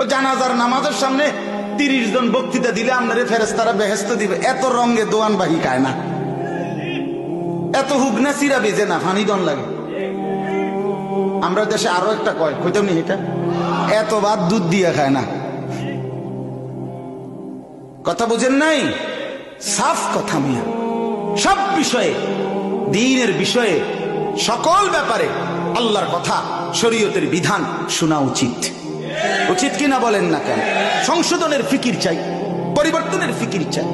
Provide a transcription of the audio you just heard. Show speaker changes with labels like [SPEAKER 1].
[SPEAKER 1] ও জানাজার নামাজের সামনে 30 জন বক্তৃতা দিলে আপনারে ফেরেশতারা বেহেশত দিবে। এত রঙে দোয়ান বাহি খায় না, এত হুগনা সিরা বেজে না, ফানি দন লাগে। আমরা দেশে আরো একটা কয়, কইতাম নি এটা, এত ভাত দুধ দিয়ে খায় না। কথা বুঝেন নাই? সাফ কথা মিয়া। সব বিষয়ে, দ্বীনের বিষয়ে, সকল ব্যাপারে আল্লাহর কথা, শরীয়তের বিধান শোনা উচিত। উচিত কিনা বলেন না কেন? সংশোধনের ফিকির চাই, পরিবর্তনের ফিকির চাই।